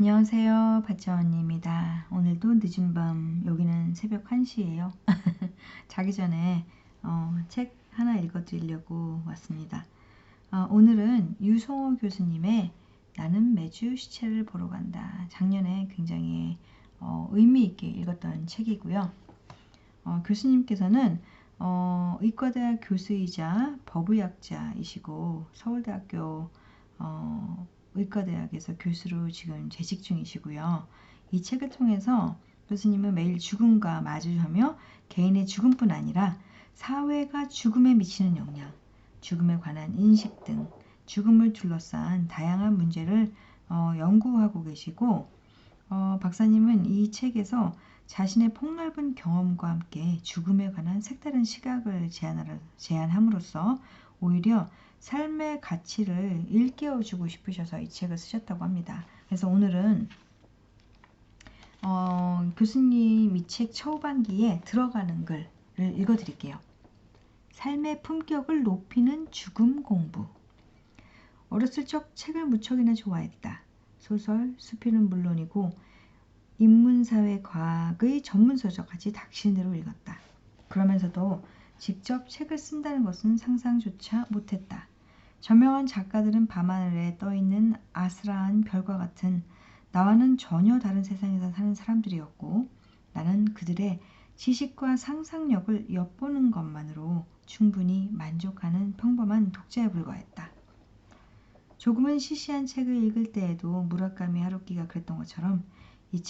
안녕하세요. 박자원입니다. 오늘도 늦은 밤, 여기는 새벽 1시예요. 자기 전에 책 하나 읽어드리려고 왔습니다. 오늘은 유성호 교수님의 나는 매주 시체를 보러 간다. 작년에 굉장히 의미 있게 읽었던 책이고요. 교수님께서는 의과대학 교수이자 법의학자이시고 서울대학교 의과대학에서 교수로 지금 재직 중이시고요. 이 책을 통해서 교수님은 매일 죽음과 마주하며 개인의 죽음뿐 아니라 사회가 죽음에 미치는 영향, 죽음에 관한 인식 등 죽음을 둘러싼 다양한 문제를 연구하고 계시고 박사님은 이 책에서 자신의 폭넓은 경험과 함께 죽음에 관한 색다른 시각을 제안함으로써 오히려 삶의 가치를 일깨워주고 싶으셔서 이 책을 쓰셨다고 합니다. 그래서 오늘은 교수님 이 책 초반기에 들어가는 글을 읽어드릴게요. 삶의 품격을 높이는 죽음 공부. 어렸을 적 책을 무척이나 좋아했다. 소설, 수필은 물론이고 인문사회 과학의 전문서적까지 닥치는 읽었다. 그러면서도 직접 책을 쓴다는 것은 상상조차 못했다. 저명한 작가들은 밤하늘에 떠있는 아스라한 별과 같은 나와는 전혀 다른 세상에서 사는 사람들이었고 나는 그들의 지식과 상상력을 엿보는 것만으로 충분히 만족하는 평범한 독자에 불과했다. 조금은 시시한 책을 읽을 때에도 무라카미 하루키가 그랬던 것처럼 이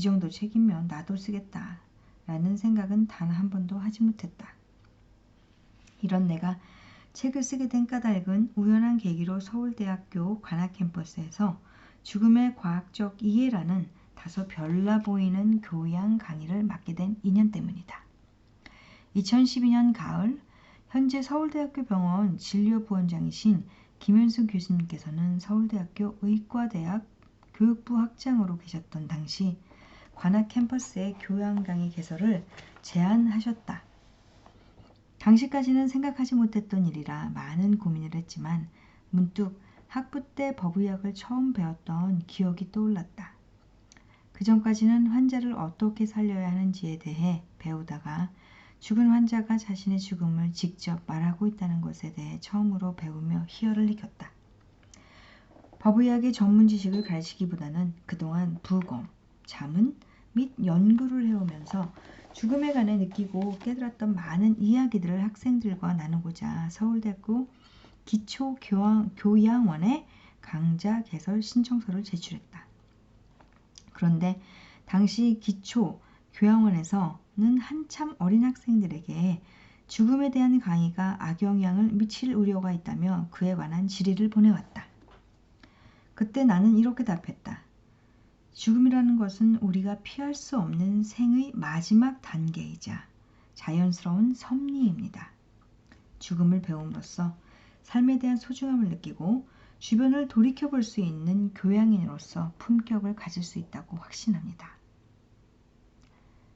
정도 책이면 나도 쓰겠다 라는 생각은 단 한 번도 하지 못했다. 이런 내가 책을 쓰게 된 까닭은 우연한 계기로 서울대학교 관악 캠퍼스에서 죽음의 과학적 이해라는 다소 별나 보이는 교양 강의를 맡게 된 인연 때문이다. 2012년 가을 현재 서울대학교 병원 진료부원장이신 김현숙 교수님께서는 서울대학교 의과대학 교육부 학장으로 계셨던 당시 관악 캠퍼스의 교양 강의 개설을 제안하셨다. 당시까지는 생각하지 못했던 일이라 많은 고민을 했지만 문득 학부 때 법의학을 처음 배웠던 기억이 떠올랐다. 그 전까지는 환자를 어떻게 살려야 하는지에 대해 배우다가 죽은 환자가 자신의 죽음을 직접 말하고 있다는 것에 대해 처음으로 배우며 희열을 느꼈다. 법의학의 전문 지식을 가르치기보다는 그동안 부검, 자문 및 연구를 해오면서 죽음에 관해 느끼고 깨달았던 많은 이야기들을 학생들과 나누고자 서울대학교 기초교양원에 강좌 개설 신청서를 제출했다. 그런데 당시 기초교양원에서는 한참 어린 학생들에게 죽음에 대한 강의가 악영향을 미칠 우려가 있다며 그에 관한 질의를 보내왔다. 그때 나는 이렇게 답했다. 죽음이라는 것은 우리가 피할 수 없는 생의 마지막 단계이자 자연스러운 섭리입니다. 죽음을 배움으로써 삶에 대한 소중함을 느끼고 주변을 돌이켜볼 수 있는 교양인으로서 품격을 가질 수 있다고 확신합니다.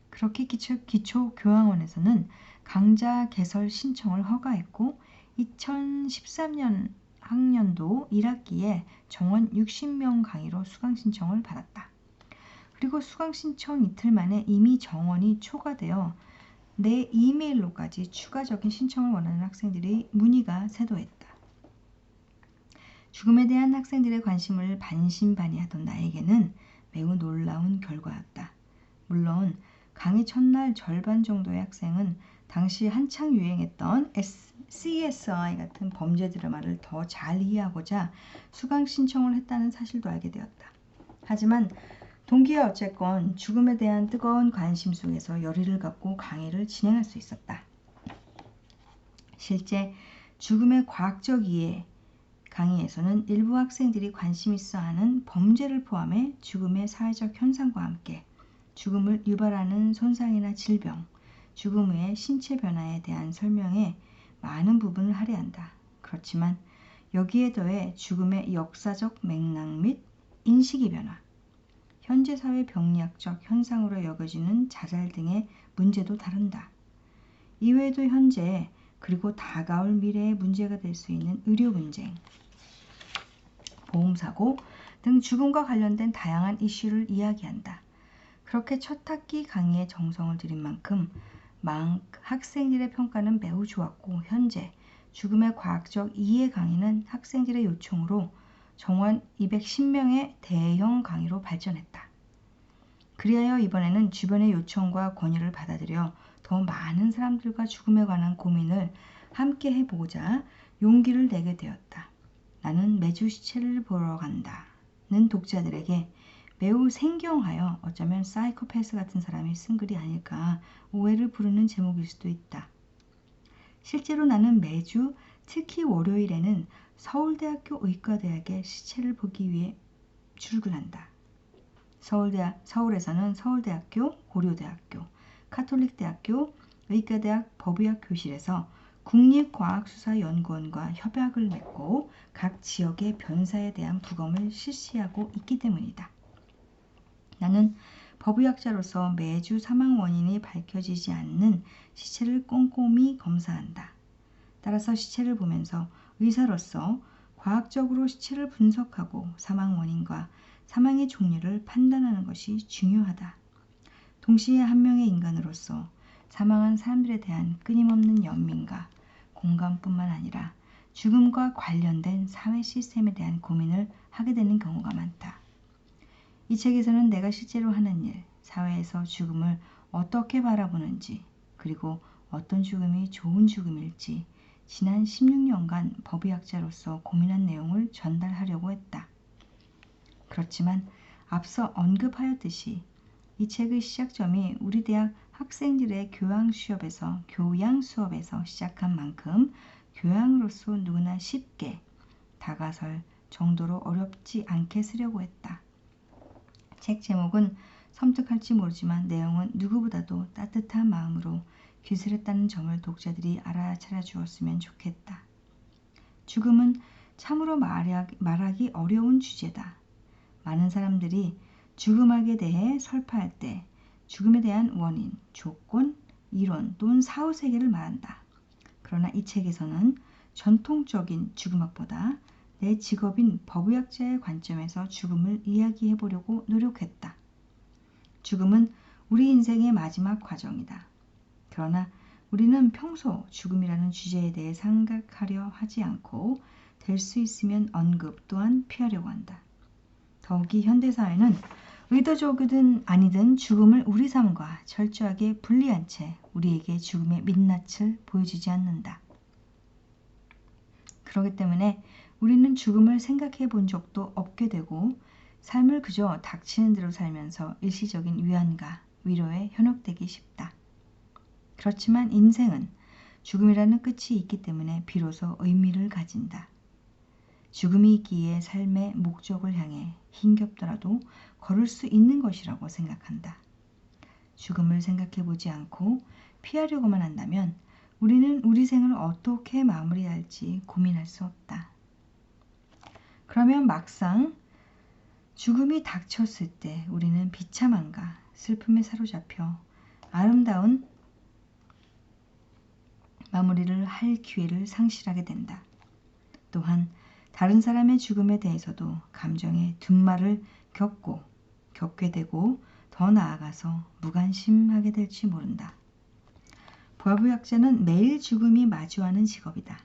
그렇게 기초교양원에서는 강좌 개설 신청을 허가했고 2013년 학년도 1학기에 정원 60명 강의로 수강 신청을 받았다. 그리고 수강 신청 이틀 만에 이미 정원이 초과되어 내 이메일로까지 추가적인 신청을 원하는 학생들이 문의가 쇄도했다. 죽음에 대한 학생들의 관심을 반신반의하던 나에게는 매우 놀라운 결과였다. 물론 강의 첫날 절반 정도의 학생은 당시 한창 유행했던 CSI 같은 범죄 드라마를 더 잘 이해하고자 수강 신청을 했다는 사실도 알게 되었다. 하지만 동기야 어쨌건 죽음에 대한 뜨거운 관심 속에서 열의를 갖고 강의를 진행할 수 있었다. 실제 죽음의 과학적 이해 강의에서는 일부 학생들이 관심 있어 하는 범죄를 포함해 죽음의 사회적 현상과 함께 죽음을 유발하는 손상이나 질병, 죽음 후의 신체 변화에 대한 설명에 많은 부분을 할애한다. 그렇지만 여기에 더해 죽음의 역사적 맥락 및 인식의 변화, 현재 사회 병리학적 현상으로 여겨지는 자살 등의 문제도 다룬다. 이외에도 현재 그리고 다가올 미래의 문제가 될 수 있는 의료 분쟁, 보험사고, 등 죽음과 관련된 다양한 이슈를 이야기한다. 그렇게 첫 학기 강의에 정성을 들인 만큼 학생들의 평가는 매우 좋았고 현재 죽음의 과학적 이해 강의는 학생들의 요청으로 정원 210명의 대형 강의로 발전했다. 그리하여 이번에는 주변의 요청과 권유를 받아들여 더 많은 사람들과 죽음에 관한 고민을 함께 해보고자 용기를 내게 되었다. 나는 매주 시체를 보러 간다는 독자들에게 매우 생경하여 어쩌면 사이코패스 같은 사람이 쓴 글이 아닐까 오해를 부르는 제목일 수도 있다. 실제로 나는 매주 특히 월요일에는 서울대학교 의과대학에 시체를 보기 위해 출근한다. 서울에서는 서울대학교, 고려대학교, 카톨릭대학교, 의과대학 법의학 교실에서 국립과학수사연구원과 협약을 맺고 각 지역의 변사에 대한 부검을 실시하고 있기 때문이다. 나는 법의학자로서 매주 사망 원인이 밝혀지지 않는 시체를 꼼꼼히 검사한다. 따라서 시체를 보면서 의사로서 과학적으로 시체를 분석하고 사망 원인과 사망의 종류를 판단하는 것이 중요하다. 동시에 한 명의 인간으로서 사망한 사람들에 대한 끊임없는 연민과 공감뿐만 아니라 죽음과 관련된 사회 시스템에 대한 고민을 하게 되는 경우가 많다. 이 책에서는 내가 실제로 하는 일, 사회에서 죽음을 어떻게 바라보는지, 그리고 어떤 죽음이 좋은 죽음일지 지난 16년간 법의학자로서 고민한 내용을 전달하려고 했다. 그렇지만 앞서 언급하였듯이 이 책의 시작점이 우리 대학 학생들의 교양 수업에서 시작한 만큼 교양으로서 누구나 쉽게 다가설 정도로 어렵지 않게 쓰려고 했다. 책 제목은 섬뜩할지 모르지만 내용은 누구보다도 따뜻한 마음으로 귀스렸다는 점을 독자들이 알아차려 주었으면 좋겠다. 죽음은 참으로 말하기 어려운 주제다. 많은 사람들이 죽음학에 대해 설파할 때 죽음에 대한 원인, 조건, 이론 또는 사후세계를 말한다. 그러나 이 책에서는 전통적인 죽음학보다 내 직업인 법의학자의 관점에서 죽음을 이야기해보려고 노력했다. 죽음은 우리 인생의 마지막 과정이다. 그러나 우리는 평소 죽음이라는 주제에 대해 생각하려 하지 않고 될 수 있으면 언급 또한 피하려고 한다. 더욱이 현대사회는 의도적이든 아니든 죽음을 우리 삶과 철저하게 분리한 채 우리에게 죽음의 민낯을 보여주지 않는다. 그렇기 때문에 우리는 죽음을 생각해 본 적도 없게 되고 삶을 그저 닥치는 대로 살면서 일시적인 위안과 위로에 현혹되기 쉽다. 그렇지만 인생은 죽음이라는 끝이 있기 때문에 비로소 의미를 가진다. 죽음이 있기에 삶의 목적을 향해 힘겹더라도 걸을 수 있는 것이라고 생각한다. 죽음을 생각해 보지 않고 피하려고만 한다면 우리는 우리 생을 어떻게 마무리할지 고민할 수 없다. 그러면 막상 죽음이 닥쳤을 때 우리는 비참함과 슬픔에 사로잡혀 아름다운 마무리를 할 기회를 상실하게 된다. 또한 다른 사람의 죽음에 대해서도 감정의 둔말을 겪게 되고 더 나아가서 무관심하게 될지 모른다. 법의학자는 매일 죽음이 마주하는 직업이다.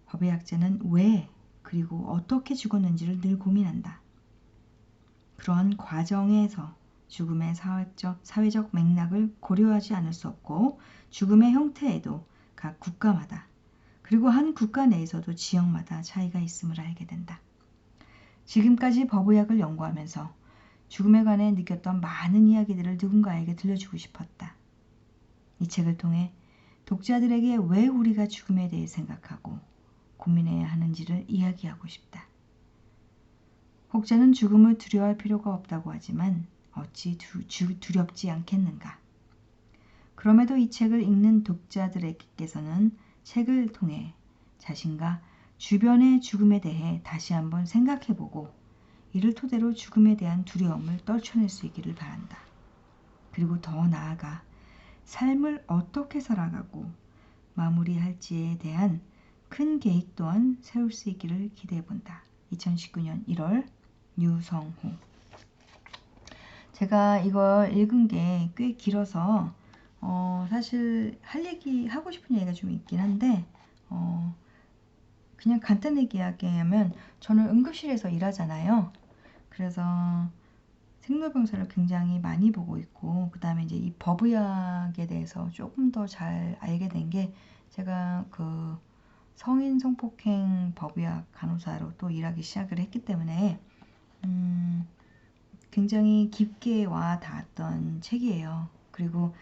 법의학자는 왜 그리고 어떻게 죽었는지를 늘 고민한다. 그러한 과정에서 죽음의 사회적 맥락을 고려하지 않을 수 없고 죽음의 형태에도 각 국가마다 그리고 한 국가 내에서도 지역마다 차이가 있음을 알게 된다. 지금까지 법의학을 연구하면서 죽음에 관해 느꼈던 많은 이야기들을 누군가에게 들려주고 싶었다. 이 책을 통해 독자들에게 왜 우리가 죽음에 대해 생각하고 고민해야 하는지를 이야기하고 싶다. 혹자는 죽음을 두려워할 필요가 없다고 하지만 어찌 두렵지 않겠는가? 그럼에도 이 책을 읽는 독자들에게서는 책을 통해 자신과 주변의 죽음에 대해 다시 한번 생각해보고 이를 토대로 죽음에 대한 두려움을 떨쳐낼 수 있기를 바란다. 그리고 더 나아가 삶을 어떻게 살아가고 마무리할지에 대한 큰 계획 또한 세울 수 있기를 기대해본다. 2019년 1월 유성호. 제가 이걸 읽은 게 꽤 길어서 사실 하고 싶은 얘기가 좀 있긴 한데 그냥 간단하게 이야기하면 저는 응급실에서 일하잖아요. 그래서 생로병사를 굉장히 많이 보고 있고, 그 다음에 이제 이 법의학에 대해서 조금 더 잘 알게 된 게, 제가 그 성인 성폭행 법의학 간호사로 또 일하기 시작을 했기 때문에 굉장히 깊게 와 닿았던 책이에요. 그리고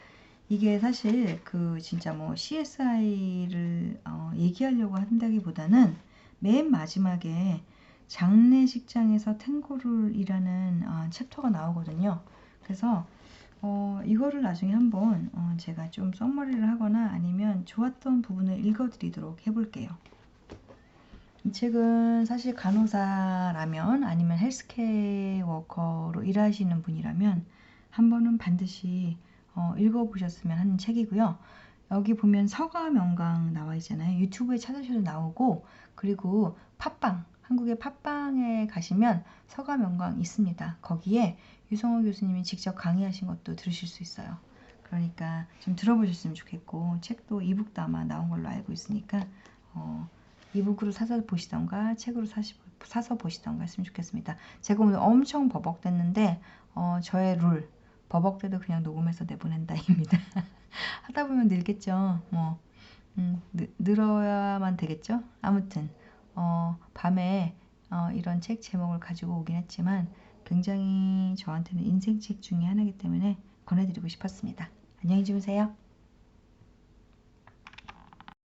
이게 사실 그 진짜 뭐 CSI를 얘기하려고 한다기보다는 맨 마지막에 장례식장에서 탱고를이라는 챕터가 나오거든요. 그래서 이거를 나중에 한번 제가 좀 썸머리를 하거나 아니면 좋았던 부분을 읽어드리도록 해볼게요. 이 책은 사실 간호사라면 아니면 헬스케어 워커로 일하시는 분이라면 한 번은 반드시 읽어보셨으면 하는 책이고요. 여기 보면 서가 명강 나와 있잖아요. 유튜브에 찾으셔도 나오고, 그리고 팟빵, 한국의 팟빵에 가시면 서가 명강 있습니다. 거기에 유성호 교수님이 직접 강의하신 것도 들으실 수 있어요. 그러니까 좀 들어보셨으면 좋겠고, 책도 이북도 아마 나온 걸로 알고 있으니까 이북으로 사서 보시던가 책으로 사서 보시던가 했으면 좋겠습니다. 제가 오늘 엄청 버벅댔는데 저의 룰, 버벅대도 그냥 녹음해서 내보낸다입니다. 하다 보면 늘겠죠. 뭐 늘어야만 되겠죠. 아무튼 밤에 이런 책 제목을 가지고 오긴 했지만 굉장히 저한테는 인생책 중에 하나이기 때문에 권해드리고 싶었습니다. 안녕히 주무세요.